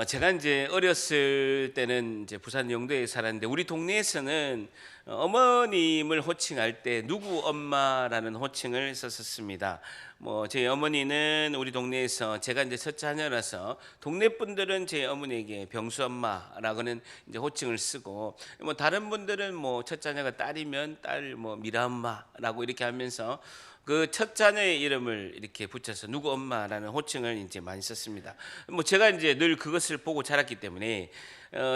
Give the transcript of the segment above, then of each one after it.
제가 이제 어렸을 때는 이제 부산 영도에 살았는데 우리 동네에서는 어머님을 호칭할 때 누구 엄마라는 호칭을 썼었습니다. 뭐 제 어머니는 우리 동네에서 제가 이제 첫 자녀라서 동네 분들은 제 어머니에게 병수 엄마라고는 이제 호칭을 쓰고, 뭐 다른 분들은 뭐 첫 자녀가 딸이면 딸 뭐 미라 엄마라고 이렇게 하면서 그 첫 자녀의 이름을 이렇게 붙여서 누구 엄마라는 호칭을 이제 많이 썼습니다. 뭐 제가 이제 늘 그것을 보고 자랐기 때문에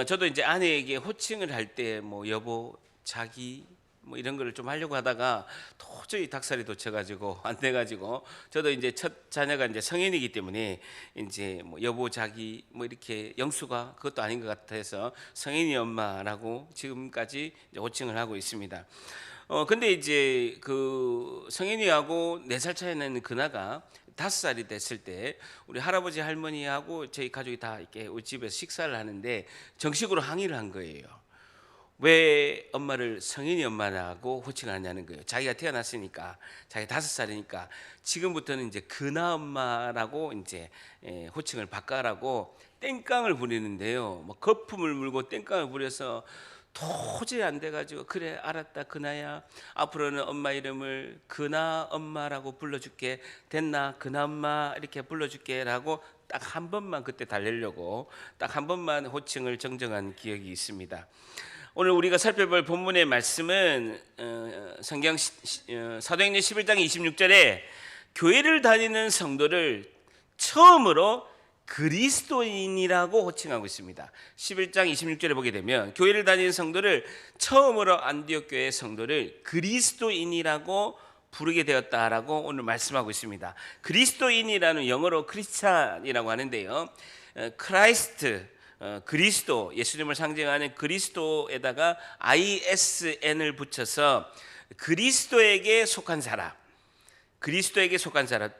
저도 이제 아내에게 호칭을 할 때 뭐 여보, 자기 뭐 이런 거를 좀 하려고 하다가 도저히 닭살이 돋쳐가지고 안 돼가지고, 저도 이제 첫 자녀가 이제 성인이기 때문에 이제 뭐 여보, 자기 뭐 이렇게 영수가 그것도 아닌 것 같아서 성인이 엄마라고 지금까지 이제 호칭을 하고 있습니다. 근데 이제 그 성인이하고 4살 차이 나는 그나가 5살이 됐을 때 우리 할아버지 할머니하고 저희 가족이 다 이렇게 우리 집에서 식사를 하는데 정식으로 항의를 한 거예요. 왜 엄마를 성인이 엄마라고 호칭하냐는 거예요. 자기가 태어났으니까, 자기 5살이니까 지금부터는 이제 그나 엄마라고 이제 호칭을 바꿔라고 땡깡을 부리는데요. 뭐 거품을 물고 땡깡을 부려서 도저히 안 돼가지고, 그래 알았다 그나야, 앞으로는 엄마 이름을 그나 엄마라고 불러줄게, 됐나 그나 엄마 이렇게 불러줄게라고 딱 한 번만 그때 달래려고 딱 한 번만 호칭을 정정한 기억이 있습니다. 오늘 우리가 살펴볼 본문의 말씀은 성경 사도행전 11장 26절에 교회를 다니는 성도를 처음으로 그리스도인이라고 호칭하고 있습니다. 11장 26절에 보게 되면 교회를 다니는 성도를 처음으로 안디옥 교회 성도를 그리스도인이라고 부르게 되었다라고 오늘 말씀하고 있습니다. 그리스도인이라는 영어로 크리스찬이라고 하는데요, 크라이스트, 그리스도, 예수님을 상징하는 그리스도에다가 ISN을 붙여서 그리스도에게 속한 사람, 그리스도에게 속한 사람,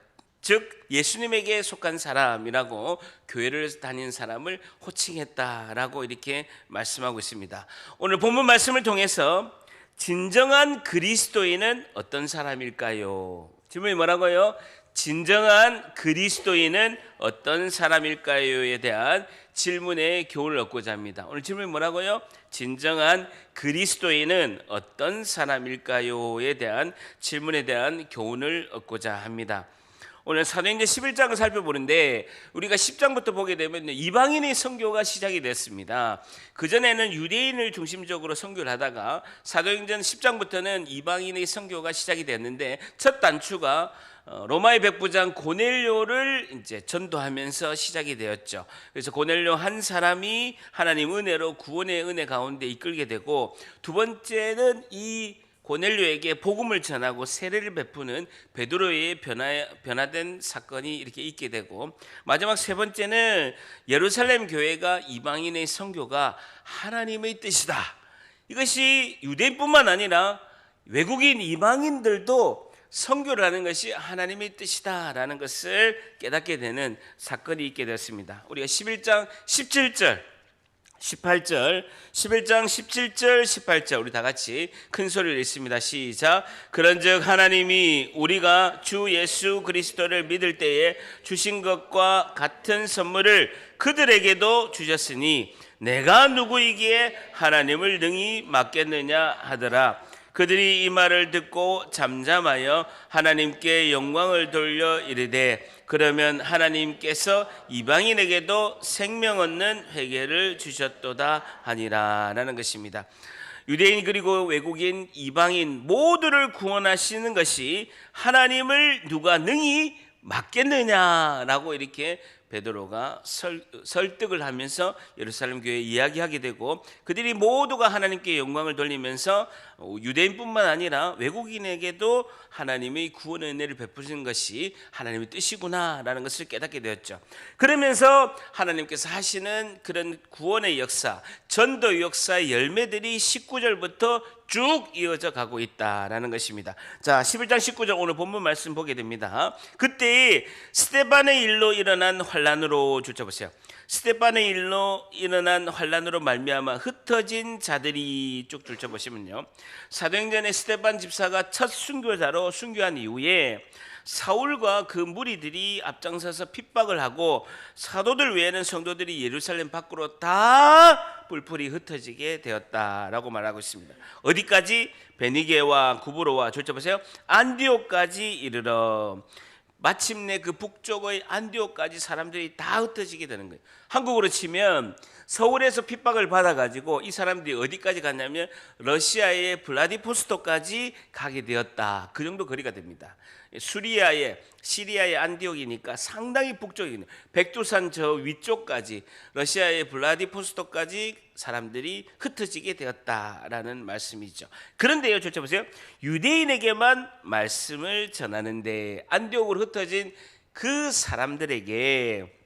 즉 예수님에게 속한 사람이라고 교회를 다니는 사람을 호칭했다라고 이렇게 말씀하고 있습니다. 오늘 본문 말씀을 통해서 진정한 그리스도인은 어떤 사람일까요? 질문이 뭐라고요? 진정한 그리스도인은 어떤 사람일까요에 대한 질문의 교훈을 얻고자 합니다. 오늘 질문이 뭐라고요? 진정한 그리스도인은 어떤 사람일까요에 대한 질문에 대한 교훈을 얻고자 합니다. 오늘 사도행전 11장을 살펴보는데 우리가 10장부터 보게 되면 이방인의 선교가 시작이 됐습니다. 그전에는 유대인을 중심적으로 선교를 하다가 사도행전 10장부터는 이방인의 선교가 시작이 됐는데, 첫 단추가 로마의 백부장 고넬료를 이제 전도하면서 시작이 되었죠. 그래서 고넬료 한 사람이 하나님 은혜로 구원의 은혜 가운데 이끌게 되고, 두 번째는 이 고넬료에게 복음을 전하고 세례를 베푸는 베드로의 변화된 사건이 이렇게 있게 되고, 마지막 세 번째는 예루살렘 교회가 이방인의 선교가 하나님의 뜻이다, 이것이 유대인뿐만 아니라 외국인 이방인들도 선교를 하는 것이 하나님의 뜻이다라는 것을 깨닫게 되는 사건이 있게 되었습니다. 우리가 11장 17절 18절, 11장 17절 18절 우리 다 같이 큰 소리로 읽습니다. 시작. 그런즉 하나님이 우리가 주 예수 그리스도를 믿을 때에 주신 것과 같은 선물을 그들에게도 주셨으니 내가 누구이기에 하나님을 능히 맡겠느냐 하더라. 그들이 이 말을 듣고 잠잠하여 하나님께 영광을 돌려 이르되, 그러면 하나님께서 이방인에게도 생명 얻는 회개를 주셨도다 하니라 라는 것입니다. 유대인 그리고 외국인 이방인 모두를 구원하시는 것이 하나님을 누가 능히 맡겠느냐라고 이렇게 베드로가 설득을 하면서 예루살렘 교회에 이야기하게 되고, 그들이 모두가 하나님께 영광을 돌리면서 유대인뿐만 아니라 외국인에게도 하나님의 구원의 은혜를 베푸시는 것이 하나님의 뜻이구나라는 것을 깨닫게 되었죠. 그러면서 하나님께서 하시는 그런 구원의 역사, 전도 역사의 열매들이 19절부터 쭉 이어져 가고 있다라는 것입니다. 자, 11장 19절 오늘 본문 말씀 보게 됩니다. 그때 스데반의 일로 일어난 환란으로, 줄쳐보세요. 스데반의 일로 일어난 환란으로 말미암아 흩어진 자들이, 쭉 줄쳐보시면요, 사도행전에 스데반 집사가 첫 순교자로 순교한 이후에 사울과 그 무리들이 앞장서서 핍박을 하고 사도들 외에는 성도들이 예루살렘 밖으로 다 뿔뿔이 흩어지게 되었다라고 말하고 있습니다. 어디까지? 베니게와 구브로와 졸자 보세요. 안디옥까지 이르러 마침내 그 북쪽의 안디옥까지 사람들이 다 흩어지게 되는 거예요. 한국으로 치면 서울에서 핍박을 받아가지고 이 사람들이 어디까지 갔냐면 러시아의 블라디보스토크까지 가게 되었다. 그 정도 거리가 됩니다. 시리아의 안디옥이니까 상당히 북쪽이네요. 백두산 저 위쪽까지 러시아의 블라디보스토크까지 사람들이 흩어지게 되었다라는 말씀이죠. 그런데요, 좋죠 보세요. 유대인에게만 말씀을 전하는데 안디옥으로 흩어진 그 사람들에게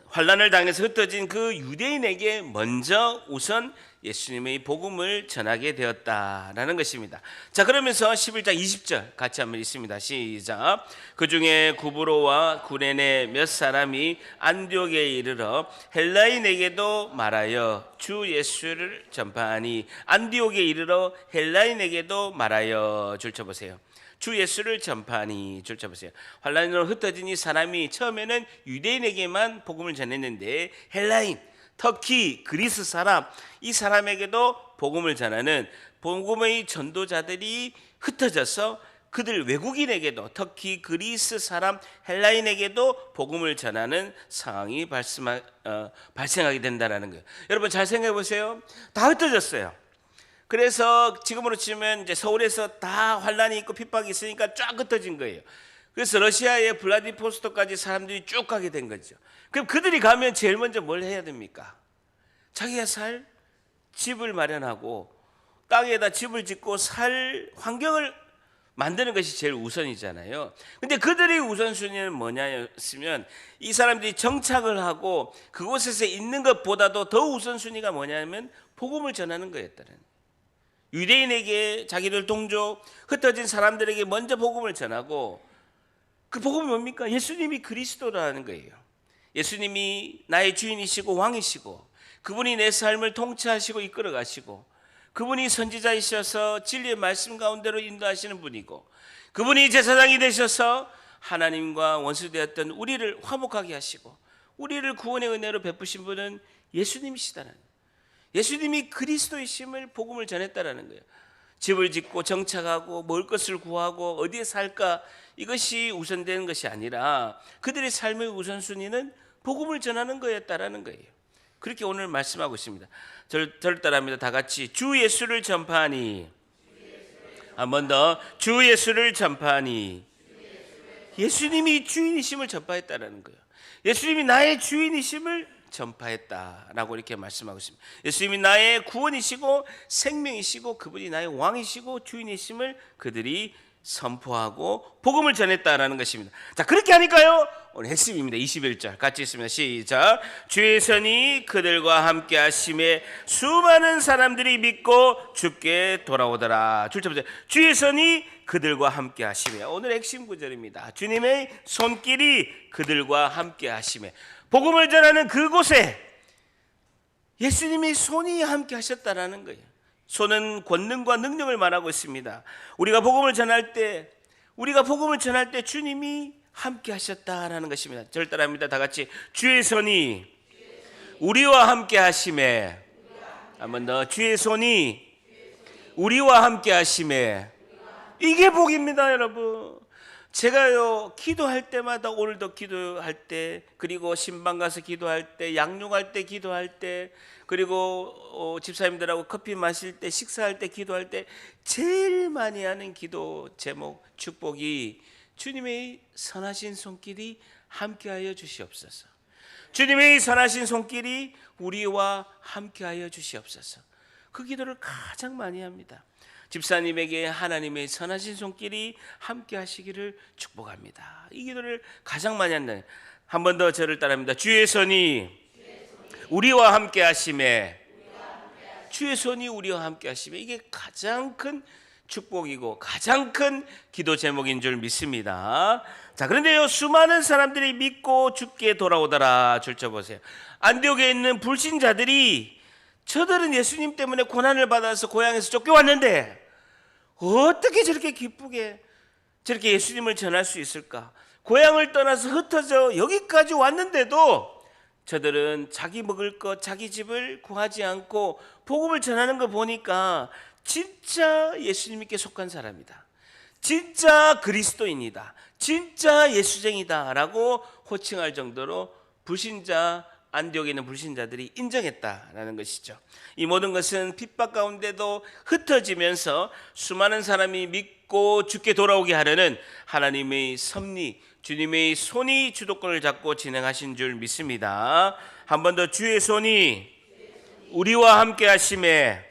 환난을 당해서 흩어진 그 유대인에게 먼저 우선 예수님의 복음을 전하게 되었다라는 것입니다. 자, 그러면서 11장 20절 같이 한번 읽습니다. 시작. 그 중에 구브로와 구레네 몇 사람이 안디옥에 이르러 헬라인에게도 말하여 주 예수를 전파하니. 안디옥에 이르러 헬라인에게도 말하여. 줄쳐보세요. 주 예수를 전파하니. 줄쳐보세요. 환난으로 흩어진 이 사람이 처음에는 유대인에게만 복음을 전했는데 헬라인, 터키, 그리스 사람, 이 사람에게도 복음을 전하는 복음의 전도자들이 흩어져서 그들 외국인에게도, 터키, 그리스 사람, 헬라인에게도 복음을 전하는 상황이 발생하게 된다는 거예요. 여러분 잘 생각해 보세요. 다 흩어졌어요. 그래서 지금으로 치면 이제 서울에서 다 환란이 있고 핍박이 있으니까 쫙 흩어진 거예요. 그래서 러시아의 블라디보스토크까지 사람들이 쭉 가게 된 거죠. 그럼 그들이 가면 제일 먼저 뭘 해야 됩니까? 자기가 살 집을 마련하고 땅에다 집을 짓고 살 환경을 만드는 것이 제일 우선이잖아요. 근데 그들의 우선순위는 뭐냐였으면 이 사람들이 정착을 하고 그곳에서 있는 것보다도 더 우선순위가 뭐냐면 복음을 전하는 거였다는. 유대인에게 자기들 동족 흩어진 사람들에게 먼저 복음을 전하고, 그 복음이 뭡니까? 예수님이 그리스도라는 거예요. 예수님이 나의 주인이시고 왕이시고 그분이 내 삶을 통치하시고 이끌어 가시고 그분이 선지자이셔서 진리의 말씀 가운데로 인도하시는 분이고 그분이 제사장이 되셔서 하나님과 원수되었던 우리를 화목하게 하시고 우리를 구원의 은혜로 베푸신 분은 예수님이시다는, 예수님이 그리스도이심을 복음을 전했다라는 거예요. 집을 짓고 정착하고 먹을 것을 구하고 어디에 살까, 이것이 우선되는 것이 아니라 그들의 삶의 우선순위는 복음을 전하는 거였다라는 거예요. 그렇게 오늘 말씀하고 있습니다. 저를 따라합니다. 다 같이 주 예수를 전파하니. 한 번 더. 주 예수를 전파하니. 예수님이 주인이심을 전파했다라는 거예요. 예수님이 나의 주인이심을 전파했다라고 이렇게 말씀하고 있습니다. 예수님이 나의 구원이시고 생명이시고 그분이 나의 왕이시고 주인이심을 그들이 선포하고 복음을 전했다라는 것입니다. 자, 그렇게 하니까요, 오늘 핵심입니다. 21절 같이 있습니다. 시작. 주의 선이 그들과 함께 하심에 수많은 사람들이 믿고 주께 돌아오더라. 줄쳐보세요. 주의 선이 그들과 함께 하심에. 오늘 핵심 구절입니다. 주님의 손길이 그들과 함께 하심에. 복음을 전하는 그곳에 예수님의 손이 함께 하셨다라는 거예요. 손은 권능과 능력을 말하고 있습니다. 우리가 복음을 전할 때 주님이 함께 하셨다라는 것입니다. 저를 따라합니다. 다 같이 주의 손이 우리와 함께 하심에. 한 번 더. 주의 손이 우리와 함께 하심에. 이게 복입니다, 여러분. 제가요, 기도할 때마다, 오늘도 기도할 때, 그리고 신방 가서 기도할 때, 양육할 때 기도할 때, 그리고 집사님들하고 커피 마실 때, 식사할 때, 기도할 때 제일 많이 하는 기도 제목, 축복이 주님의 선하신 손길이 함께하여 주시옵소서. 주님의 선하신 손길이 우리와 함께하여 주시옵소서. 그 기도를 가장 많이 합니다. 집사님에게 하나님의 선하신 손길이 함께 하시기를 축복합니다. 이 기도를 가장 많이 한다. 한 번 더 저를 따라합니다. 주의 손이 우리와 함께 하심에. 주의 손이 우리와 함께 하심에. 이게 가장 큰 축복이고 가장 큰 기도 제목인 줄 믿습니다. 자, 그런데요, 수많은 사람들이 믿고 주께 돌아오더라. 줄쳐보세요. 안디옥에 있는 불신자들이, 저들은 예수님 때문에 고난을 받아서 고향에서 쫓겨왔는데 어떻게 저렇게 기쁘게 저렇게 예수님을 전할 수 있을까? 고향을 떠나서 흩어져 여기까지 왔는데도 저들은 자기 먹을 것, 자기 집을 구하지 않고 복음을 전하는 거 보니까 진짜 예수님께 속한 사람이다, 진짜 그리스도인이다, 진짜 예수쟁이다 라고 호칭할 정도로 불신자, 안디옥에 있는 불신자들이 인정했다라는 것이죠. 이 모든 것은 핍박 가운데도 흩어지면서 수많은 사람이 믿고 주께 돌아오게 하려는 하나님의 섭리, 주님의 손이 주도권을 잡고 진행하신 줄 믿습니다. 한 번 더, 주의 손이 우리와 함께 하심에.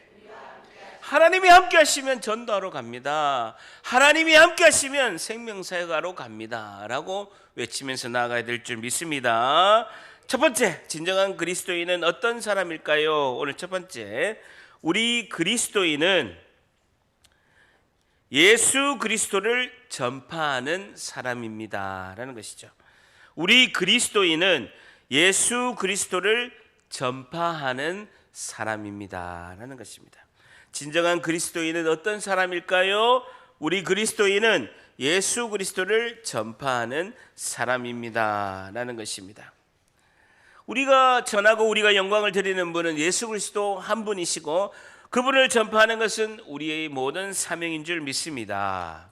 하나님이 함께 하시면 전도하러 갑니다. 하나님이 함께 하시면 생명사역하러 갑니다 라고 외치면서 나아가야 될 줄 믿습니다. 첫 번째, 진정한 그리스도인은 어떤 사람일까요? 오늘 첫 번째, 우리 그리스도인은 예수 그리스도를 전파하는 사람입니다 라는 것이죠. 우리 그리스도인은 예수 그리스도를 전파하는 사람입니다 라는 것입니다. 진정한 그리스도인은 어떤 사람일까요? 우리 그리스도인은 예수 그리스도를 전파하는 사람입니다 라는 것입니다. 우리가 전하고 우리가 영광을 드리는 분은 예수 그리스도 한 분이시고 그분을 전파하는 것은 우리의 모든 사명인 줄 믿습니다.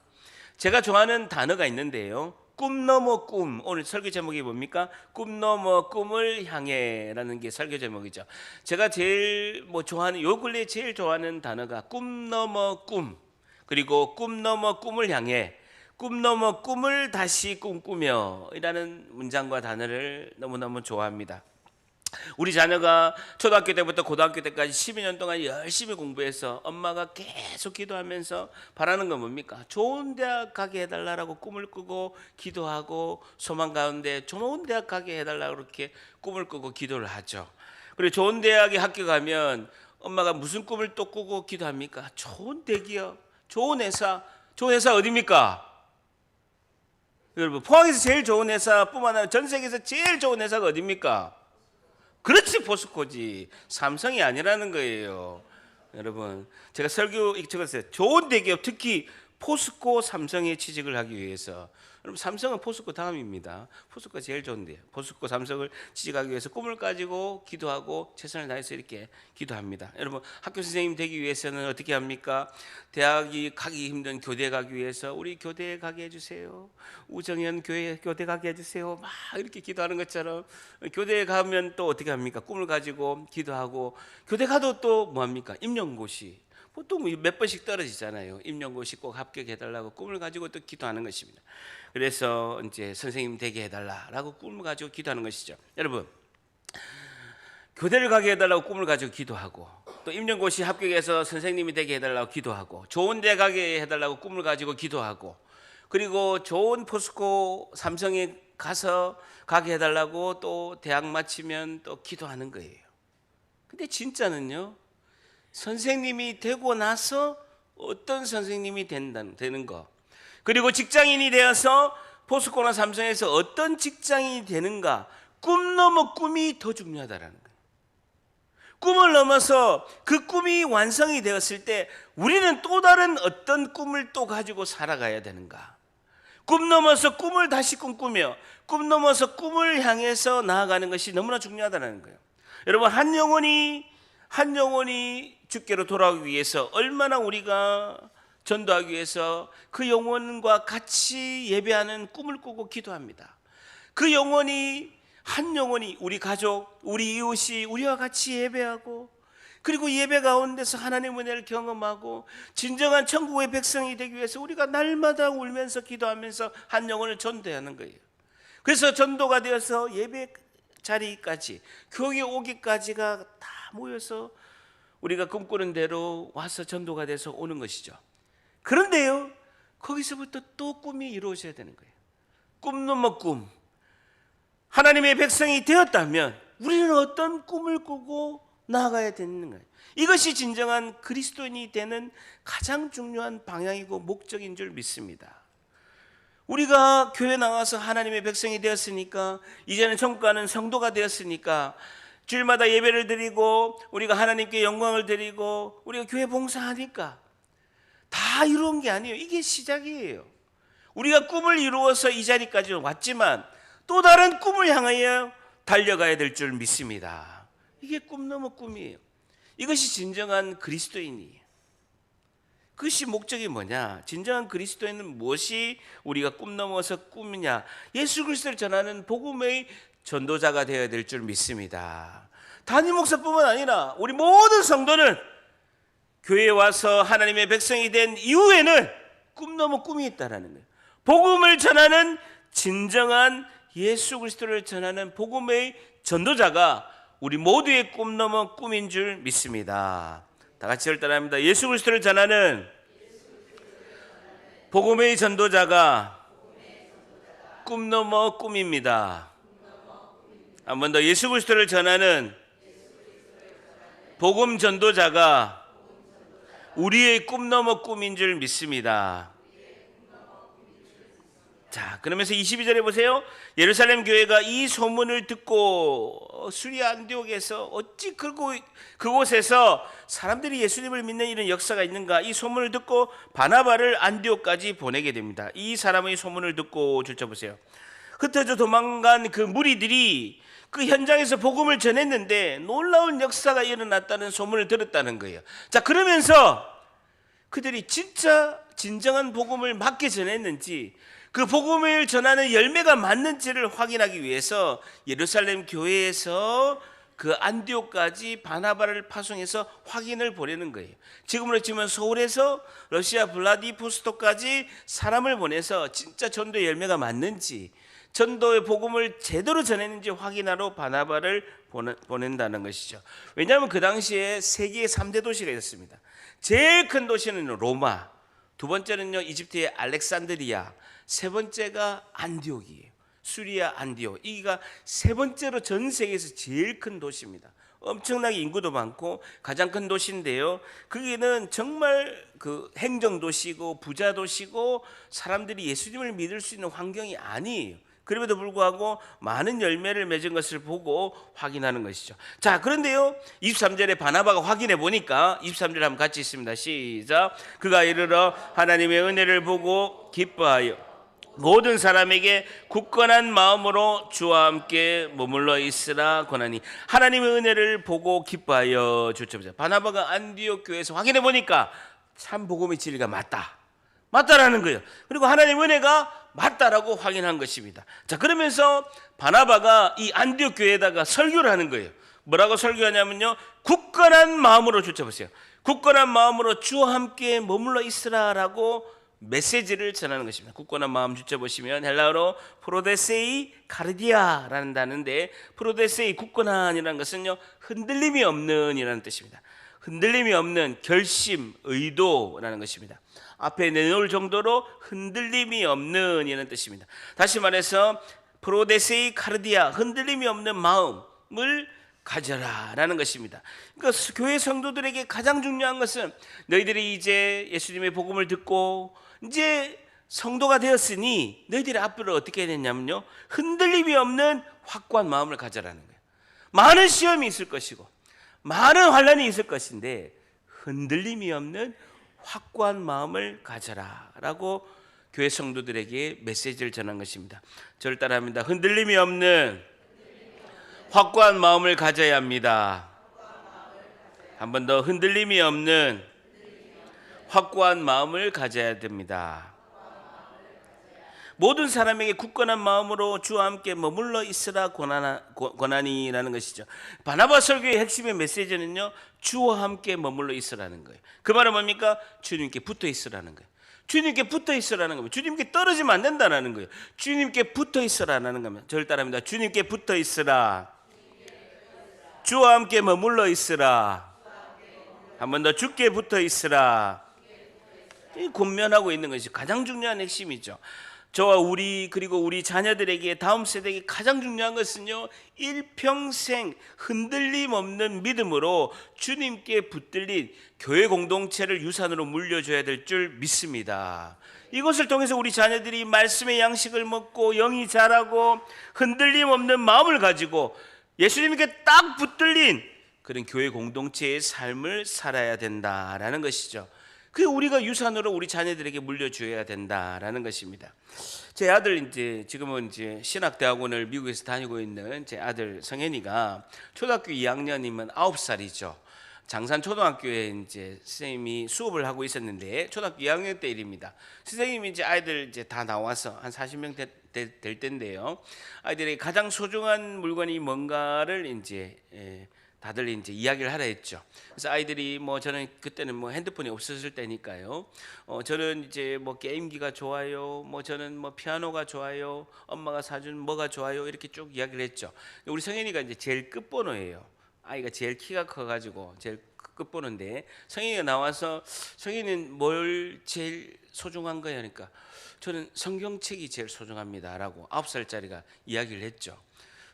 제가 좋아하는 단어가 있는데요, 꿈 넘어 꿈. 오늘 설교 제목이 뭡니까? 꿈 넘어 꿈을 향해라는 게 설교 제목이죠. 제가 제일 좋아하는, 요 근래 제일 좋아하는 단어가 꿈 넘어 꿈, 그리고 꿈 넘어 꿈을 향해, 꿈 넘어 꿈을 다시 꿈꾸며 이라는 문장과 단어를 너무너무 좋아합니다. 우리 자녀가 초등학교 때부터 고등학교 때까지 12년 동안 열심히 공부해서 엄마가 계속 기도하면서 바라는 건 뭡니까? 좋은 대학 가게 해달라고 꿈을 꾸고 기도하고, 소망 가운데 좋은 대학 가게 해달라고 그렇게 꿈을 꾸고 기도를 하죠. 그리고 좋은 대학에 합격하면 엄마가 무슨 꿈을 또 꾸고 기도합니까? 좋은 대기업, 좋은 회사. 좋은 회사 어디입니까? 여러분, 포항에서 제일 좋은 회사뿐만 아니라 전 세계에서 제일 좋은 회사가 어디입니까? 그렇지, 포스코지. 삼성이 아니라는 거예요. 여러분, 제가 설교 적었어요. 좋은 대기업, 특히 포스코, 삼성에 취직을 하기 위해서. 여러분, 삼성은 포스코 다음입니다. 포스코가 제일 좋은데요. 포스코, 삼성을 취직하기 위해서 꿈을 가지고 기도하고 최선을 다해서 이렇게 기도합니다. 여러분, 학교 선생님 되기 위해서는 어떻게 합니까? 대학이 가기 힘든 교대 가기 위해서 우리 교대에 가게 해주세요. 우정현 교대 가게 해주세요. 막 이렇게 기도하는 것처럼 교대에 가면 또 어떻게 합니까? 꿈을 가지고 기도하고, 교대 가도 또 뭐합니까? 임용고시. 보통 몇 번씩 떨어지잖아요. 임용고시 꼭 합격해달라고 꿈을 가지고 또 기도하는 것입니다. 그래서 이제 선생님 되게 해달라고 꿈을 가지고 기도하는 것이죠. 여러분, 교대를 가게 해달라고 꿈을 가지고 기도하고, 또 임용고시 합격해서 선생님이 되게 해달라고 기도하고, 좋은 대 가게 해달라고 꿈을 가지고 기도하고, 그리고 좋은 포스코, 삼성에 가서 가게 해달라고 또 대학 마치면 또 기도하는 거예요. 근데 진짜는요, 선생님이 되고 나서 어떤 선생님이 되는 거, 그리고 직장인이 되어서 포스코나 삼성에서 어떤 직장인이 되는가, 꿈 넘어 꿈이 더 중요하다라는 거예요. 꿈을 넘어서 그 꿈이 완성이 되었을 때 우리는 또 다른 어떤 꿈을 또 가지고 살아가야 되는가. 꿈 넘어서 꿈을 다시 꿈꾸며 꿈 넘어서 꿈을 향해서 나아가는 것이 너무나 중요하다는 거예요. 여러분, 한 영혼이 주께로 돌아오기 위해서 얼마나 우리가 전도하기 위해서 그 영혼과 같이 예배하는 꿈을 꾸고 기도합니다. 그 영혼이, 한 영혼이, 우리 가족, 우리 이웃이 우리와 같이 예배하고, 그리고 예배 가운데서 하나님의 은혜를 경험하고 진정한 천국의 백성이 되기 위해서 우리가 날마다 울면서 기도하면서 한 영혼을 전도하는 거예요. 그래서 전도가 되어서 예배 자리까지, 교회 오기까지가 다 모여서 우리가 꿈꾸는 대로 와서 전도가 돼서 오는 것이죠. 그런데요, 거기서부터 또 꿈이 이루어져야 되는 거예요. 꿈 넘어 꿈. 하나님의 백성이 되었다면 우리는 어떤 꿈을 꾸고 나아가야 되는 거예요. 이것이 진정한 그리스도인이 되는 가장 중요한 방향이고 목적인 줄 믿습니다. 우리가 교회 나와서 하나님의 백성이 되었으니까, 이제는 천국 가는 성도가 되었으니까, 주일마다 예배를 드리고 우리가 하나님께 영광을 드리고 우리가 교회 봉사하니까 다 이루은 게 아니에요. 이게 시작이에요. 우리가 꿈을 이루어서 이 자리까지 왔지만 또 다른 꿈을 향하여 달려가야 될 줄 믿습니다. 이게 꿈 넘어 꿈이에요. 이것이 진정한 그리스도인이에요. 그것이 목적이 뭐냐? 진정한 그리스도인은 무엇이 우리가 꿈 넘어서 꿈이냐? 예수 그리스도를 전하는 복음의 전도자가 되어야 될 줄 믿습니다. 담임 목사뿐만 아니라 우리 모든 성도는 교회에 와서 하나님의 백성이 된 이후에는 꿈 넘어 꿈이 있다라는 거예요. 복음을 전하는 진정한 예수 그리스도를 전하는 복음의 전도자가 우리 모두의 꿈 넘어 꿈인 줄 믿습니다. 다 같이 저를 따라합니다. 예수 그리스도를 전하는 복음의 전도자가 꿈 넘어 꿈입니다. 한 번 더, 예수 그리스도를 전하는 복음 전도자가 우리의 꿈 넘어 꿈인 줄 믿습니다. 자, 그러면서 22절에 보세요. 예루살렘 교회가 이 소문을 듣고 수리아 안디옥에서 어찌 그곳에서 사람들이 예수님을 믿는 이런 역사가 있는가, 이 소문을 듣고 바나바를 안디옥까지 보내게 됩니다. 이 사람의 소문을 듣고 줄쳐보세요. 흩어져 도망간 그 무리들이 그 현장에서 복음을 전했는데 놀라운 역사가 일어났다는 소문을 들었다는 거예요. 자, 그러면서 그들이 진짜 진정한 복음을 맞게 전했는지, 그 복음을 전하는 열매가 맞는지를 확인하기 위해서 예루살렘 교회에서 그 안디옥까지 바나바를 파송해서 확인을 보내는 거예요. 지금으로 치면 서울에서 러시아 블라디보스토크까지 사람을 보내서 진짜 전도의 열매가 맞는지, 전도의 복음을 제대로 전했는지 확인하러 바나바를 보낸다는 것이죠. 왜냐하면 그 당시에 세계의 3대 도시가 있었습니다. 제일 큰 도시는 로마, 두 번째는요 이집트의 알렉산드리아, 세 번째가 안디옥이에요. 수리아 안디옥. 이가 세 번째로 전 세계에서 제일 큰 도시입니다. 엄청나게 인구도 많고 가장 큰 도시인데요, 거기는 정말 그 행정 도시고 부자 도시고 사람들이 예수님을 믿을 수 있는 환경이 아니에요. 그럼에도 불구하고 많은 열매를 맺은 것을 보고 확인하는 것이죠. 자, 그런데요 23절에 바나바가 확인해 보니까 23절 한번 같이 있습니다. 시작. 그가 이르러 하나님의 은혜를 보고 기뻐하여 모든 사람에게 굳건한 마음으로 주와 함께 머물러 있으라 권하니. 하나님의 은혜를 보고 기뻐하여 주옵소서. 바나바가 안디옥 교회에서 확인해 보니까 참 복음의 진리가 맞다라는 거예요. 그리고 하나님의 은혜가 맞다라고 확인한 것입니다. 자, 그러면서 바나바가 이 안디옥 교회에다가 설교를 하는 거예요. 뭐라고 설교하냐면요, 굳건한 마음으로, 주쳐보세요, 굳건한 마음으로 주와 함께 머물러 있으라라고 메시지를 전하는 것입니다. 굳건한 마음 주쳐보시면 헬라어로 프로데세이 카르디아라는 단어인데, 프로데세이 굳건한이라는 것은요 흔들림이 없는 이라는 뜻입니다. 흔들림이 없는 결심, 의도라는 것입니다. 앞에 내놓을 정도로 흔들림이 없는 이라는 뜻입니다. 다시 말해서 프로데세이 카르디아, 흔들림이 없는 마음을 가져라라는 것입니다. 그러니까 교회 성도들에게 가장 중요한 것은 너희들이 이제 예수님의 복음을 듣고 이제 성도가 되었으니 너희들이 앞으로 어떻게 해야 되냐면요, 흔들림이 없는 확고한 마음을 가져라는 거예요. 많은 시험이 있을 것이고 많은 환난이 있을 것인데 흔들림이 없는 확고한 마음을 가져라라고 교회 성도들에게 메시지를 전한 것입니다. 저를 따라합니다. 흔들림이 없는 확고한 마음을 가져야 합니다. 한 번 더, 흔들림이 없는 확고한 마음을 가져야 됩니다. 모든 사람에게 굳건한 마음으로 주와 함께 머물러 있으라 권하니라는 것이죠. 바나바 설교의 핵심의 메시지는요, 주와 함께 머물러 있으라는 거예요. 그 말은 뭡니까? 주님께 붙어 있으라는 거예요. 주님께 붙어 있으라는 겁니다. 주님께 떨어지면 안 된다는 거예요. 주님께 붙어 있으라는 겁니다. 저를 따라합니다. 주님께 붙어 있으라. 주와 함께 머물러 있으라. 한 번 더, 주께 붙어 있으라. 권면하고 있는 것이 가장 중요한 핵심이죠. 저와 우리, 그리고 우리 자녀들에게, 다음 세대에게 가장 중요한 것은요, 일평생 흔들림 없는 믿음으로 주님께 붙들린 교회 공동체를 유산으로 물려줘야 될 줄 믿습니다. 이것을 통해서 우리 자녀들이 말씀의 양식을 먹고 영이 자라고 흔들림 없는 마음을 가지고 예수님께 딱 붙들린 그런 교회 공동체의 삶을 살아야 된다라는 것이죠. 그게 우리가 유산으로 우리 자녀들에게 물려줘야 된다라는 것입니다. 제 아들 이제 지금은 이제 신학대학원을 미국에서 다니고 있는 제 아들 성현이가 초등학교 2학년이면 9살이죠. 장산 초등학교에 이제 선생님이 수업을 하고 있었는데 초등학교 2학년 때 일입니다. 선생님이 이제 아이들 이제 다 나와서 한 40명 될 때인데요. 아이들이 가장 소중한 물건이 뭔가를 이제 다들 이제 이야기를 하라 했죠. 그래서 아이들이 뭐 저는 그때는 뭐 핸드폰이 없었을 때니까요. 저는 이제 뭐 게임기가 좋아요. 뭐 저는 뭐 피아노가 좋아요. 엄마가 사준 뭐가 좋아요. 이렇게 쭉 이야기를 했죠. 우리 성현이가 이제 제일 끝번호예요. 아이가 제일 키가 커가지고 제일 끝보는데 성인이가 나와서 성인은 뭘 제일 소중한 거야? 그러니까 저는 성경책이 제일 소중합니다라고 9살짜리가 이야기를 했죠.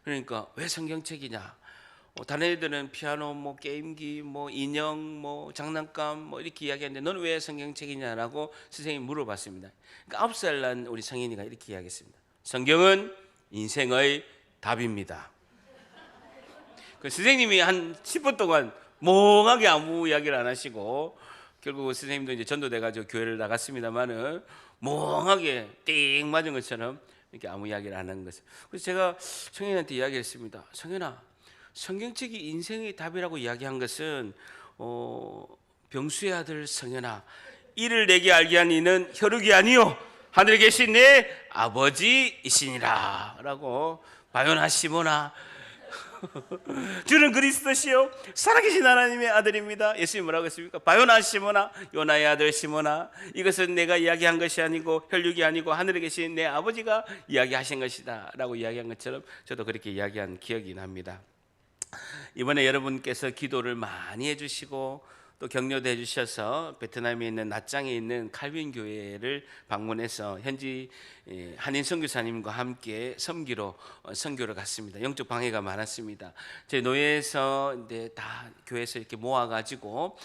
그러니까 왜 성경책이냐? 다른 애들은 피아노, 뭐 게임기, 뭐 인형, 뭐 장난감, 뭐 이렇게 이야기하는데 너는 왜 성경책이냐라고 선생님이 물어봤습니다. 그러니까 9살 난 우리 성인이가 이렇게 이야기했습니다. 성경은 인생의 답입니다. 그 선생님이 한 10분 동안 멍하게 아무 이야기를 안 하시고 결국 선생님도 이제 전도돼가지고 교회를 나갔습니다만은 멍하게 띵 맞은 것처럼 이렇게 아무 이야기를 안 하는 거죠. 그래서 제가 성현한테 이야기했습니다. 성현아, 성경책이 인생의 답이라고 이야기한 것은 병수의 아들 성현아, 이를 내게 알게 한 이는 혈육이 아니요 하늘에 계신 내 아버지이시니라 라고 바요나 시모나 주는 그리스도시요 살아계신 하나님의 아들입니다. 예수님 뭐라고 했습니까? 바요나 시모나, 요나의 아들 시모나, 이것은 내가 이야기한 것이 아니고 혈육이 아니고 하늘에 계신 내 아버지가 이야기하신 것이다 라고 이야기한 것처럼 저도 그렇게 이야기한 기억이 납니다. 이번에 여러분께서 기도를 많이 해주시고 또 격려도 해주셔서 베트남에 있는 나짱에 있는 칼빈 교회를 방문해서 현지 한인 선교사님과 함께 섬기러 선교를 갔습니다. 영적 방해가 많았습니다. 저희 노예에서 이제 다 교회에서 이렇게 모아가지고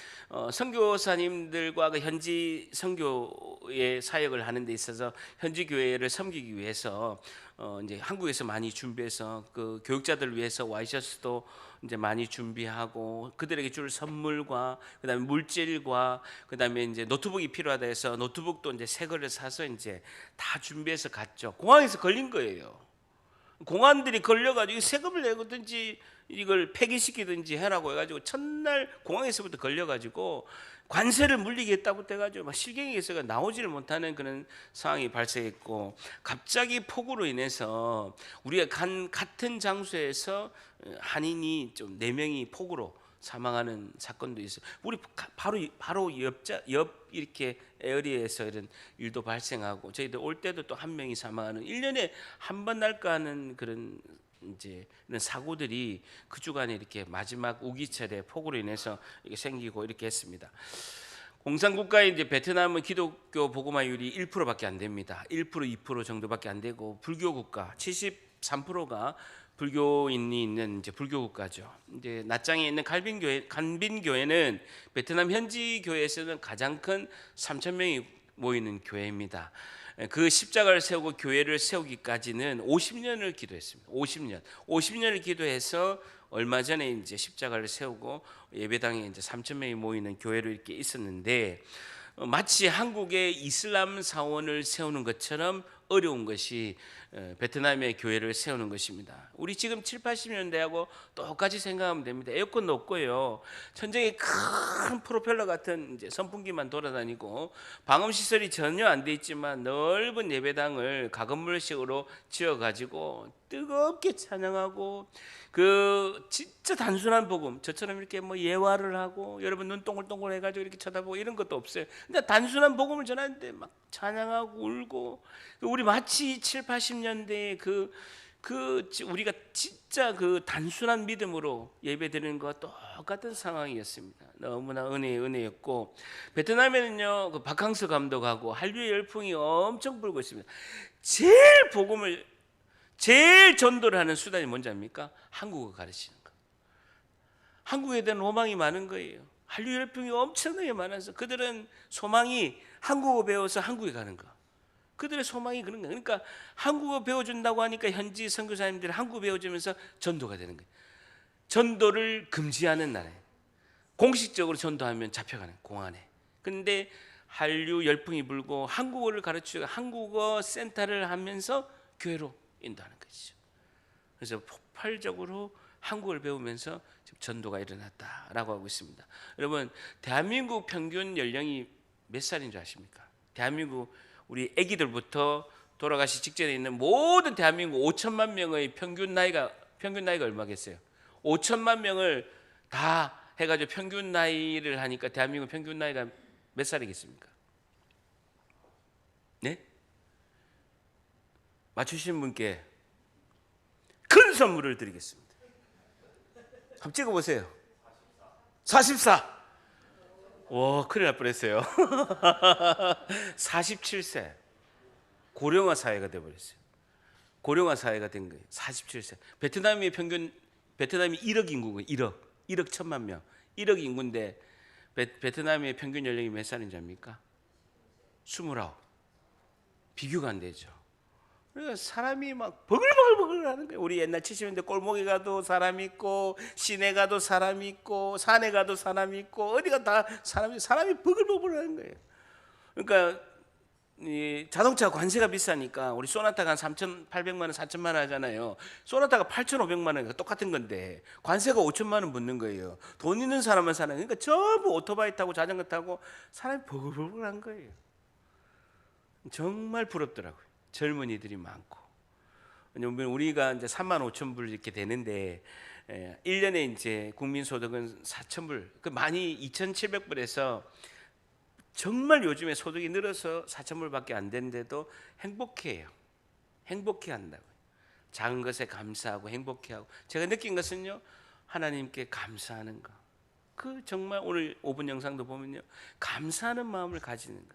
선교사님들과 그 현지 선교의 사역을 하는 데 있어서 현지 교회를 섬기기 위해서 이제 한국에서 많이 준비해서 그 교육자들을 위해서 와이셔츠도 이제 많이 준비하고 그들에게 줄 선물과 그다음에 물질과 그다음에 이제 노트북이 필요하다 해서 노트북도 이제 새 거를 사서 이제 다 준비해서 갔죠. 공항에서 걸린 거예요. 공안들이 걸려가지고 세금을 내거든지 이걸 폐기시키든지 해라고 해가지고 첫날 공항에서부터 걸려가지고 관세를 물리겠다고 해가지고 막 실경이 있어가 나오지를 못하는 그런 상황이 발생했고, 갑자기 폭우로 인해서 우리가 같은 장소에서 한인이 좀 4명이 폭우로 사망하는 사건도 있어요. 우리 바로 옆 이렇게 에어리에서 이런 일도 발생하고 저희들 올 때도 또 1명이 사망하는 1년에 한 번 날까 하는 그런 이제 이런 사고들이 그 주간에 이렇게 마지막 우기철에 폭우로 인해서 이게 생기고 이렇게 했습니다. 공산국가의 이제 베트남은 기독교 복음화율이 1%밖에 안 됩니다. 1% 2% 정도밖에 안 되고 불교 국가 73%가 불교인이 있는 이제 불교 국가죠. 이제 나짱에 있는 간빈 교회는 베트남 현지 교회에서는 가장 큰 3,000명이 모이는 교회입니다. 그 십자가를 세우고 교회를 세우기까지는 50년을 기도했습니다. 50년을 기도해서 얼마 전에 이제 십자가를 세우고 예배당에 이제 3,000명이 모이는 교회로 이렇게 있었는데, 마치 한국의 이슬람 사원을 세우는 것처럼 어려운 것이 베트남의 교회를 세우는 것입니다. 우리 지금 7, 80년대하고 똑같이 생각하면 됩니다. 에어컨도 없고요. 천장에 큰 프로펠러 같은 이제 선풍기만 돌아다니고 방음 시설이 전혀 안 돼 있지만 넓은 예배당을 가건물식으로 지어 가지고 뜨겁게 찬양하고, 그 진짜 단순한 복음, 저처럼 이렇게 뭐 예화를 하고 여러분 눈 동글동글 해가지고 이렇게 쳐다보고 이런 것도 없어요. 근데 단순한 복음을 전하는데 막 찬양하고 울고, 우리 마치 7, 80년대에 우리가 진짜 그 단순한 믿음으로 예배드리는 것과 똑같은 상황이었습니다. 너무나 은혜였고, 베트남에는요 그 박항서 감독하고 한류의 열풍이 엄청 불고 있습니다. 제일 전도를 하는 수단이 뭔지 압니까? 한국어 가르치는 거. 한국에 대한 로망이 많은 거예요. 한류 열풍이 엄청나게 많아서 그들은 소망이 한국어 배워서 한국에 가는 거. 그들의 소망이 그런 거예요. 그러니까 한국어 배워준다고 하니까 현지 선교사님들이 한국어 배워주면서 전도가 되는 거예요. 전도를 금지하는 나라예요. 공식적으로 전도하면 잡혀가는 공안에. 근데 한류 열풍이 불고 한국어를 가르치고 한국어 센터를 하면서 교회로 인도하는 것이죠. 그래서 폭발적으로 한국어를 배우면서 지금 전도가 일어났다라고 하고 있습니다. 여러분, 대한민국 평균 연령이 몇 살인 줄 아십니까? 대한민국 우리 아기들부터 돌아가시 직전에 있는 모든 대한민국 5천만 명의 평균 나이가 얼마겠어요? 5천만 명을 다 해가지고 평균 나이를 하니까 대한민국 평균 나이가 몇 살이겠습니까? 네? 맞추신 분께 큰 선물을 드리겠습니다. 한번 찍어보세요. 44. 와, 큰일 날 뻔했어요. 47세. 고령화 사회가 돼버렸어요. 고령화 사회가 된 거예요. 47세. 베트남이 1억 인구고 1억 1억 1천만 명. 1억 인구인데 베트남의 평균 연령이 몇 살인지 압니까? 29. 비교가 안 되죠. 그러니까 사람이 막 버글버글 하는 거예요. 우리 옛날 70년대 골목에 가도 사람 있고, 시내 가도 사람 있고, 산에 가도 사람 있고, 어디가 다 사람이 버글버글 하는 거예요. 그러니까 이 자동차 관세가 비싸니까 우리 소나타가 한 3,800만 원, 4천만 원 하잖아요. 소나타가 8,500만 원, 똑같은 건데 관세가 5천만 원 붙는 거예요. 돈 있는 사람만 사는 거예요. 그러니까 전부 오토바이 타고 자전거 타고 사람이 버글버글한 거예요. 정말 부럽더라고요. 젊은이들이 많고. 왜냐면 우리가 이제 3만 5천 불 이렇게 되는데 1년에 이제 국민 소득은 4천 불, 그 많이 2,700불에서 정말 요즘에 소득이 늘어서 4천 불밖에 안 되는데도 행복해요. 행복해 한다고요. 작은 것에 감사하고 행복해하고. 제가 느낀 것은요, 하나님께 감사하는 거. 그 정말 오늘 5분 영상도 보면요, 감사하는 마음을 가지는 거.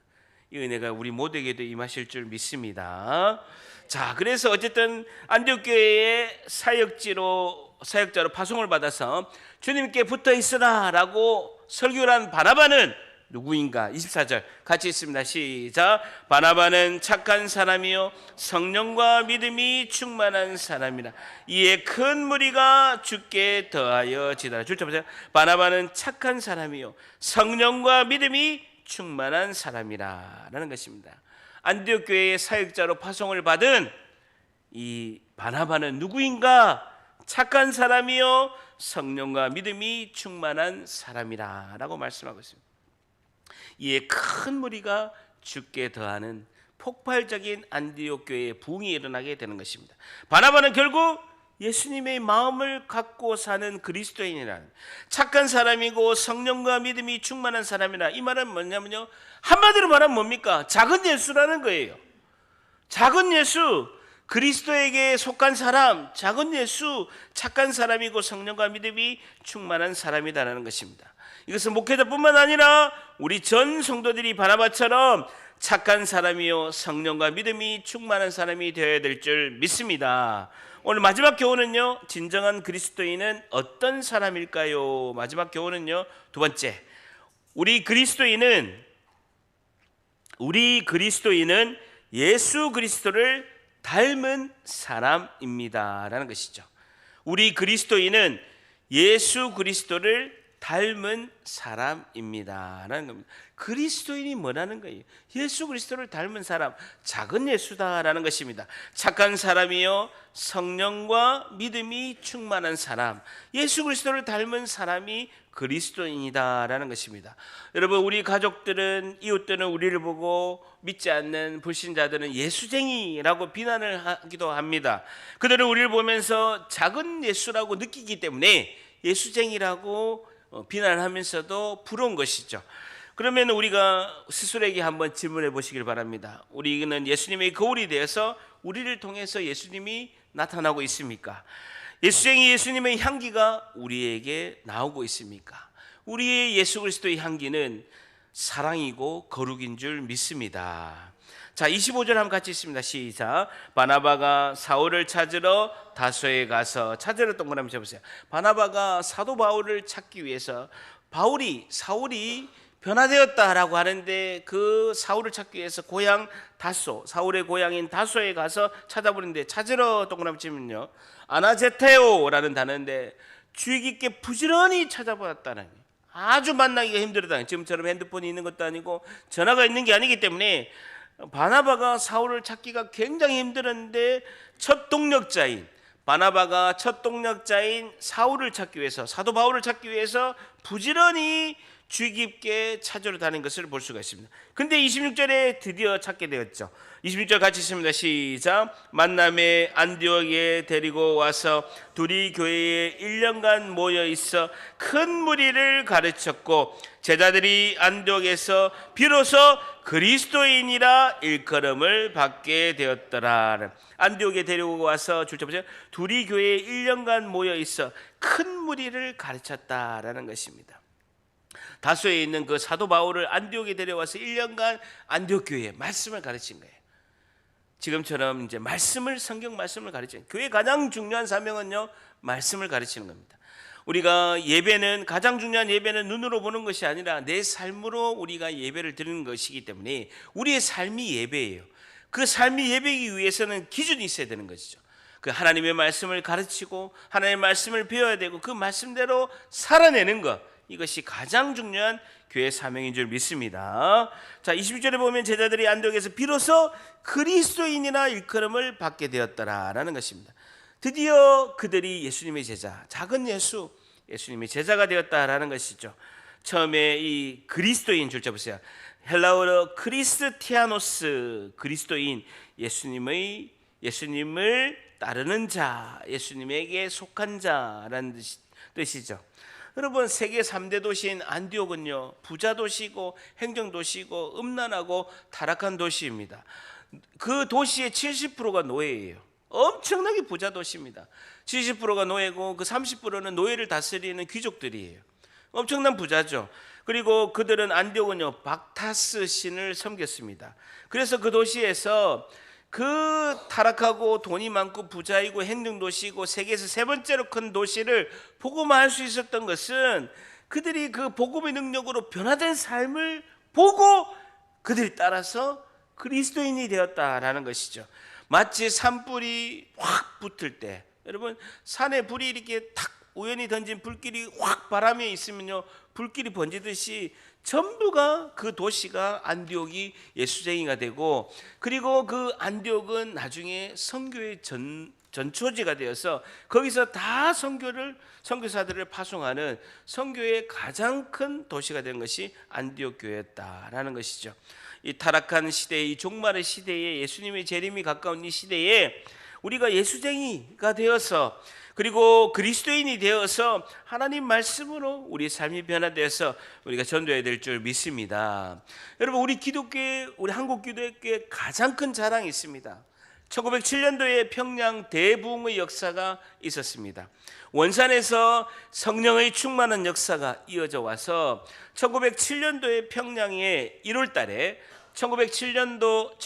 이 은혜가 우리 모두에게도 임하실 줄 믿습니다. 자, 그래서 어쨌든 안디옥 교회의 사역자로 파송을 받아서 주님께 붙어 있으라라고 설교를 한 바나바는 누구인가? 24절 같이 있습니다. 시작. 바나바는 착한 사람이요 성령과 믿음이 충만한 사람이라. 이에 큰 무리가 주께 더하여 지더라. 줄자 보세요. 바나바는 착한 사람이요 성령과 믿음이 충만한 사람이라 라는 것입니다. 안디옥 교회의 사역자로 파송을 받은 이 바나바는 누구인가? 착한 사람이요 성령과 믿음이 충만한 사람이라 라고 말씀하고 있습니다. 이에 큰 무리가 주께 더하는 폭발적인 안디옥 교회의 부흥이 일어나게 되는 것입니다. 바나바는 결국 예수님의 마음을 갖고 사는 그리스도인이라는, 착한 사람이고 성령과 믿음이 충만한 사람이라. 이 말은 뭐냐면요, 한마디로 말하면 뭡니까? 작은 예수라는 거예요. 작은 예수, 그리스도에게 속한 사람, 작은 예수, 착한 사람이고 성령과 믿음이 충만한 사람이다라는 것입니다. 이것은 목회자뿐만 아니라 우리 전 성도들이 바나바처럼 착한 사람이요 성령과 믿음이 충만한 사람이 되어야 될 줄 믿습니다. 오늘 마지막 교훈은요, 진정한 그리스도인은 어떤 사람일까요? 마지막 교훈은요, 두 번째, 우리 그리스도인은 예수 그리스도를 닮은 사람입니다 라는 것이죠. 우리 그리스도인은 예수 그리스도를 닮은 사람입니다 라는 겁니다. 그리스도인이 뭐라는 거예요? 예수 그리스도를 닮은 사람, 작은 예수다라는 것입니다. 착한 사람이요 성령과 믿음이 충만한 사람, 예수 그리스도를 닮은 사람이 그리스도인이다라는 것입니다. 여러분, 우리 가족들은, 이웃들은 우리를 보고 믿지 않는 불신자들은 예수쟁이라고 비난을 하기도 합니다. 그들은 우리를 보면서 작은 예수라고 느끼기 때문에 예수쟁이라고 비난하면서도 부러운 것이죠. 그러면 우리가 스스로에게 한번 질문해 보시길 바랍니다. 우리는 예수님의 거울이 되어서 우리를 통해서 예수님이 나타나고 있습니까? 예수쟁이 예수님의 향기가 우리에게 나오고 있습니까? 우리의 예수 그리스도의 향기는 사랑이고 거룩인 줄 믿습니다. 자, 25절 한번 같이 있습니다. 시작. 바나바가 사울을 찾으러 다소에 가서, 찾으러 동그라미 쳐보세요. 바나바가 사도 바울을 찾기 위해서, 사울이 변화되었다라고 하는데 그 사울을 찾기 위해서 고향 다소, 사울의 고향인 다소에 가서 찾아보는데, 찾으러 동그라미 치면요, 아나제테오라는 단어인데 주의 깊게 부지런히 찾아보았다는 거예요. 아주 만나기가 힘들었다. 지금처럼 핸드폰이 있는 것도 아니고 전화가 있는 게 아니기 때문에 바나바가 사울을 찾기가 굉장히 힘들었는데 바나바가 첫 동력자인 사울을 찾기 위해서, 사도 바울을 찾기 위해서 부지런히 주의 깊게 찾으러 다닌 것을 볼 수가 있습니다. 근데 26절에 드디어 찾게 되었죠. 26절 같이 읽습니다. 시작. 만남에 안디옥에 데리고 와서 둘이 교회에 1년간 모여 있어 큰 무리를 가르쳤고 제자들이 안디옥에서 비로소 그리스도인이라 일컬음을 받게 되었더라. 안디옥에 데리고 와서 줄자 보세요. 둘이 교회에 1년간 모여 있어 큰 무리를 가르쳤다라는 것입니다. 다소에 있는 그 사도 바울을 안디옥에 데려와서 1년간 안디옥 교회에 말씀을 가르친 거예요. 지금처럼 이제 성경 말씀을 가르치는 교회의 가장 중요한 사명은요, 말씀을 가르치는 겁니다. 우리가 가장 중요한 예배는 눈으로 보는 것이 아니라 내 삶으로 우리가 예배를 드리는 것이기 때문에 우리의 삶이 예배예요. 그 삶이 예배이기 위해서는 기준이 있어야 되는 것이죠. 그 하나님의 말씀을 가르치고 하나님의 말씀을 배워야 되고 그 말씀대로 살아내는 것, 이것이 가장 중요한 교회의 사명인 줄 믿습니다. 자, 22절에 보면 제자들이 안디옥에서 비로소 그리스도인이라 일컬음을 받게 되었더라라는 것입니다. 드디어 그들이 예수님의 제자, 작은 예수님의 제자가 되었다라는 것이죠. 처음에 이 그리스도인 줄자 보세요. 헬라어로 크리스티아노스, 그리스도인, 예수님을 따르는 자, 예수님에게 속한 자라는 뜻이죠. 여러분, 세계 3대 도시인 안디옥은요, 부자 도시고 행정 도시고 음란하고 타락한 도시입니다. 그 도시의 70%가 노예예요. 엄청나게 부자 도시입니다. 70%가 노예고 그 30%는 노예를 다스리는 귀족들이에요. 엄청난 부자죠. 그리고 그들은 안디옥은요, 박타스 신을 섬겼습니다. 그래서 그 도시에서 그 타락하고 돈이 많고 부자이고 행정도시이고 세계에서 세 번째로 큰 도시를 복음화할 수 있었던 것은 그들이 그 복음의 능력으로 변화된 삶을 보고 그들이 따라서 그리스도인이 되었다라는 것이죠. 마치 산불이 확 붙을 때, 여러분, 산에 불이 이렇게 탁 우연히 던진 불길이 확 바람에 있으면요, 불길이 번지듯이 전부가 그 도시가 안디옥이 예수쟁이가 되고, 그리고 그 안디옥은 나중에 선교의 전초지가 되어서 거기서 다 선교사들을 파송하는 선교의 가장 큰 도시가 된 것이 안디옥 교회였다라는 것이죠. 이 타락한 시대, 이 종말의 시대에, 예수님의 재림이 가까운 이 시대에 우리가 예수쟁이가 되어서, 그리고 그리스도인이 되어서 하나님 말씀으로 우리 삶이 변화되어서 우리가 전도해야 될 줄 믿습니다. 여러분, 우리 한국 기독교의 가장 큰 자랑이 있습니다. 1907년도에 평양 대부흥의 역사가 있었습니다. 원산에서 성령의 충만한 역사가 이어져 와서 1907년도에 평양에 1월 달에 1907년도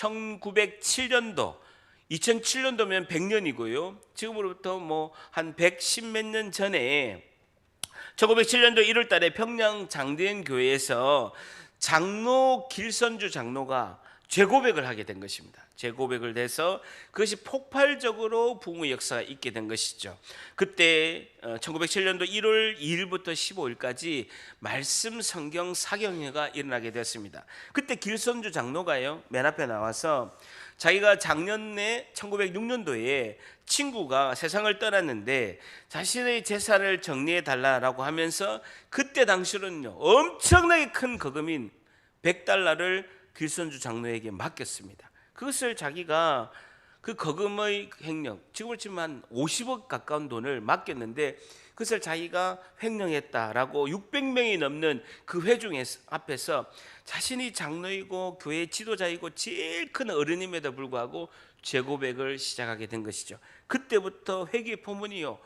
2007년도면 100년이고요. 지금으로부터 한 110몇 년 전에 1907년도 1월 달에 평양 장대현 교회에서 길선주 장로가 죄고백을 하게 된 것입니다. 죄고백을 해서 그것이 폭발적으로 부흥의 역사가 있게 된 것이죠. 그때 1907년도 1월 2일부터 15일까지 말씀 성경 사경회가 일어나게 되었습니다. 그때 길선주 장로가요, 맨 앞에 나와서 자기가 작년에 1906년도에 친구가 세상을 떠났는데 자신의 재산을 정리해 달라고 하면서 그때 당시로는요, 엄청나게 큰 거금인 $100를 길선주 장로에게 맡겼습니다. 그것을 자기가 그 거금의 횡령, 지금으로 치면 한 50억 가까운 돈을 맡겼는데 그것을 자기가 횡령했다라고 600명이 넘는 그 회중 앞에서 자신이 장로이고 교회 지도자이고 제일 큰 어른임에도 불구하고 죄고백을 시작하게 된 것이죠. 그때부터 회개 포문이요,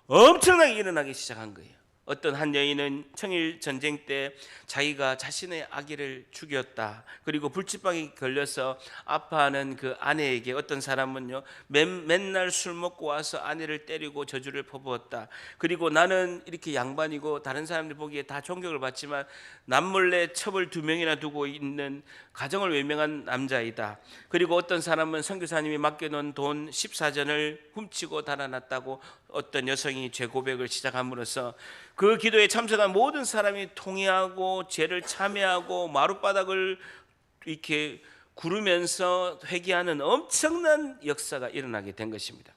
엄청나게 일어나기 시작한 거예요. 어떤 한 여인은 청일 전쟁 때 자기가 자신의 아기를 죽였다. 그리고 불치병에 걸려서 아파하는 그 아내에게 어떤 사람은요, 맨날 술 먹고 와서 아내를 때리고 저주를 퍼부었다. 그리고 나는 이렇게 양반이고 다른 사람들 보기에 다 존경을 받지만 남몰래 첩을 2명이나 두고 있는 가정을 외면한 남자이다. 그리고 어떤 사람은 선교사님이 맡겨놓은 돈 14전을 훔치고 달아났다고 어떤 여성이 죄 고백을 시작함으로써 그 기도에 참석한 모든 사람이 통회하고 죄를 참회하고 마룻바닥을 이렇게 구르면서 회개하는 엄청난 역사가 일어나게 된 것입니다.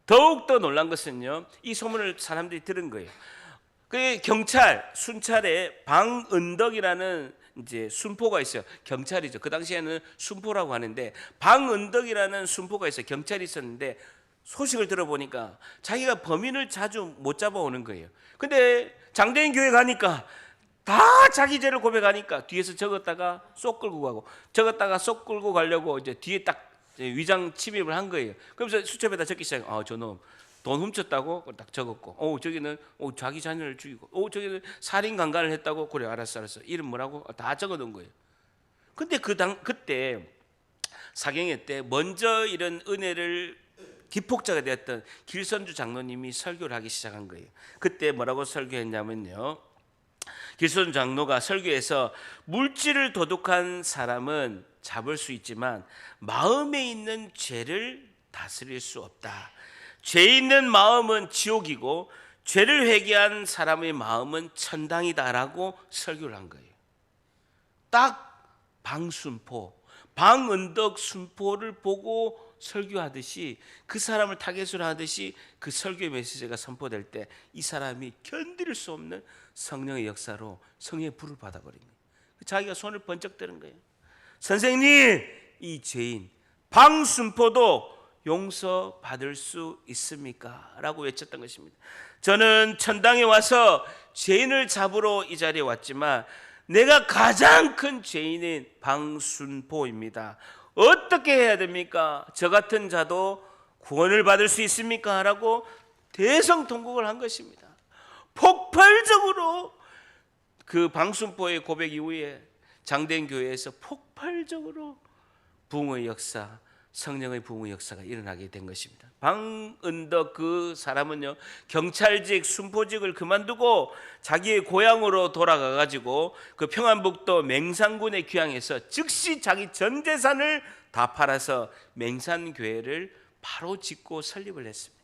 더욱더 놀란 것은요, 이 소문을 사람들이 들은 거예요. 그 경찰 순찰에 방은덕이라는 이제 순포가 있어요. 경찰이죠. 그 당시에는 순포라고 하는데 방은덕이라는 순포가 있어요. 경찰이 있었는데 소식을 들어보니까 자기가 범인을 자주 못 잡아오는 거예요. 근데 장대인 교회 가니까 다 자기 죄를 고백하니까 뒤에서 적었다가 쏙 끌고 가고, 적었다가 쏙 끌고 가려고 이제 뒤에 딱 위장 침입을 한 거예요. 그러면서 수첩에다 적기 시작해요. 저놈 돈 훔쳤다고 딱 적었고, 저기는 자기 자녀를 죽이고, 저기는 살인 강간을 했다고. 그래, 알았어. 이름 뭐라고 다 적어놓은 거예요. 근데 그때 사경회 때 먼저 이런 은혜를 기폭자가 되었던 길선주 장로님이 설교를 하기 시작한 거예요. 그때 뭐라고 설교했냐면요, 길선주 장로가 설교에서 물질을 도둑한 사람은 잡을 수 있지만 마음에 있는 죄를 다스릴 수 없다. 죄 있는 마음은 지옥이고 죄를 회개한 사람의 마음은 천당이다라고 설교를 한 거예요. 딱 방순포, 방은덕 순포를 보고 설교하듯이, 그 사람을 타겟으로 하듯이 그 설교의 메시지가 선포될 때 이 사람이 견딜 수 없는 성령의 역사로 성령의 불을 받아버린 거예요. 자기가 손을 번쩍 드는 거예요. 선생님, 이 죄인 방순포도 용서받을 수 있습니까? 라고 외쳤던 것입니다. 저는 천당에 와서 죄인을 잡으러 이 자리에 왔지만 내가 가장 큰 죄인인 방순포입니다. 어떻게 해야 됩니까? 저 같은 자도 구원을 받을 수 있습니까? 라고 대성통곡을 한 것입니다. 폭발적으로 그 방순포의 고백 이후에 장대인 교회에서 폭발적으로 부흥의 역사, 성령의 부흥의 역사가 일어나게 된 것입니다. 방은덕 그 사람은요, 경찰직 순포직을 그만두고 자기의 고향으로 돌아가 가지고 그 평안북도 맹산군에 귀향해서 즉시 자기 전 재산을 다 팔아서 맹산교회를 바로 짓고 설립을 했습니다.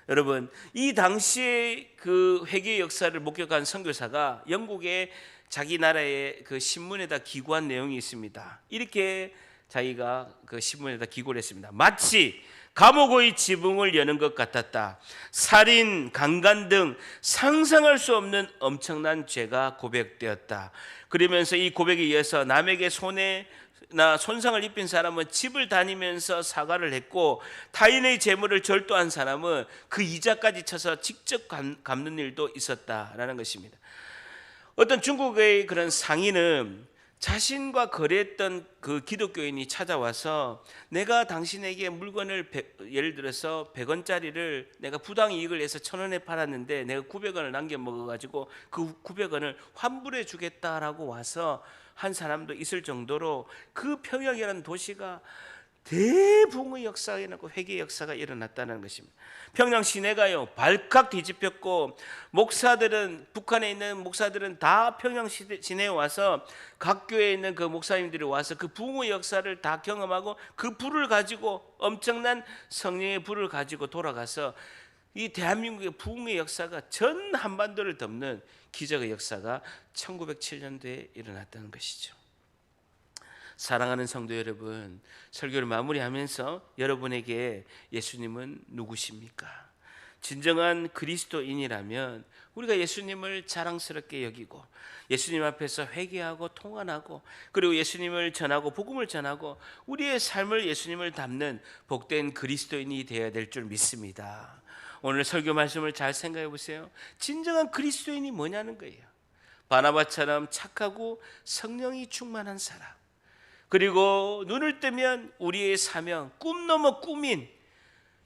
여러분, 이 당시에 그 회개 역사를 목격한 선교사가 영국의 자기 나라의 그 신문에다 기고한 내용이 있습니다. 이렇게 자기가 그 신문에다 기고를 했습니다. 마치 감옥의 지붕을 여는 것 같았다. 살인, 강간 등 상상할 수 없는 엄청난 죄가 고백되었다. 그러면서 이 고백에 의해서 남에게 손해나 손상을 입힌 사람은 집을 다니면서 사과를 했고, 타인의 재물을 절도한 사람은 그 이자까지 쳐서 직접 갚는 일도 있었다라는 것입니다. 어떤 중국의 그런 상인은 자신과 거래했던 그 기독교인이 찾아와서 내가 당신에게 물건을 예를 들어서 100원짜리를 내가 부당이익을 해서 1000원에 팔았는데 내가 900원을 남겨 먹어가지고 그 900원을 환불해 주겠다라고 와서 한 사람도 있을 정도로 그 평양이라는 도시가 대붕의 역사가 일어나고 회개의 역사가 일어났다는 것입니다. 평양 시내가요 발칵 뒤집혔고, 목사들은, 북한에 있는 목사들은 다 평양 시내에 와서 각 교회에 있는 그 목사님들이 와서 그 부흥의 역사를 다 경험하고 그 불을 가지고, 엄청난 성령의 불을 가지고 돌아가서 이 대한민국의 부흥의 역사가 전 한반도를 덮는 기적의 역사가 1907년도에 일어났다는 것이죠. 사랑하는 성도 여러분, 설교를 마무리하면서 여러분에게 예수님은 누구십니까? 진정한 그리스도인이라면 우리가 예수님을 자랑스럽게 여기고 예수님 앞에서 회개하고 통안하고, 그리고 예수님을 전하고 복음을 전하고 우리의 삶을 예수님을 닮는 복된 그리스도인이 되어야 될 줄 믿습니다. 오늘 설교 말씀을 잘 생각해 보세요. 진정한 그리스도인이 뭐냐는 거예요. 바나바처럼 착하고 성령이 충만한 사람, 그리고 눈을 뜨면 우리의 사명, 꿈 넘어 꿈인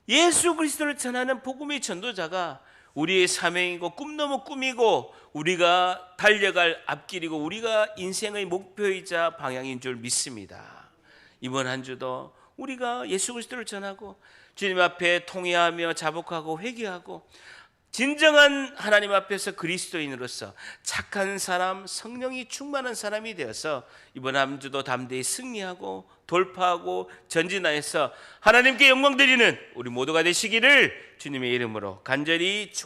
예수 그리스도를 전하는 복음의 전도자가 우리의 사명이고 꿈 넘어 꿈이고 우리가 달려갈 앞길이고 우리가 인생의 목표이자 방향인 줄 믿습니다. 이번 한 주도 우리가 예수 그리스도를 전하고 주님 앞에 통회하며 자복하고 회개하고 진정한 하나님 앞에서 그리스도인으로서 착한 사람, 성령이 충만한 사람이 되어서 이번 한 주도 담대히 승리하고 돌파하고 전진하여서 하나님께 영광 드리는 우리 모두가 되시기를 주님의 이름으로 간절히 축원합니다.